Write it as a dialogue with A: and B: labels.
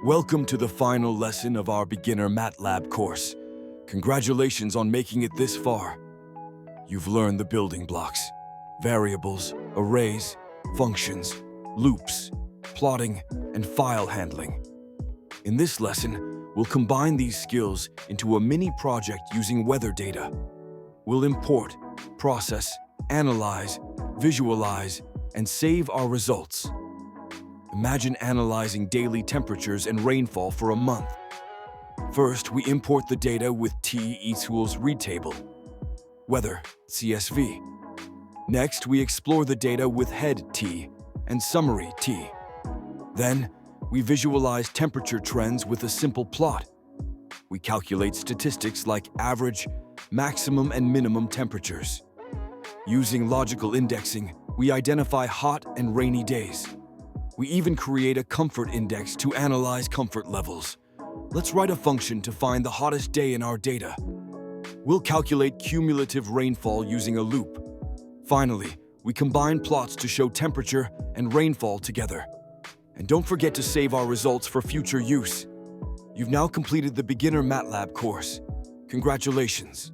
A: Welcome to the final lesson of our beginner MATLAB course. Congratulations on making it this far. You've learned the building blocks: variables, arrays, functions, loops, plotting, and file handling. In this lesson, we'll combine these skills into a mini project using weather data. We'll import, process, analyze, visualize, and save our results. Imagine analyzing daily temperatures and rainfall for a month. First, we import the data with T equals read table, weather, CSV. Next, we explore the data with head T and summary T. Then, we visualize temperature trends with a simple plot. We calculate statistics like average, maximum, and minimum temperatures. Using logical indexing, we identify hot and rainy days. We even create a comfort index to analyze comfort levels. Let's write a function to find the hottest day in our data. We'll calculate cumulative rainfall using a loop. Finally, we combine plots to show temperature and rainfall together. And don't forget to save our results for future use. You've now completed the beginner MATLAB course. Congratulations.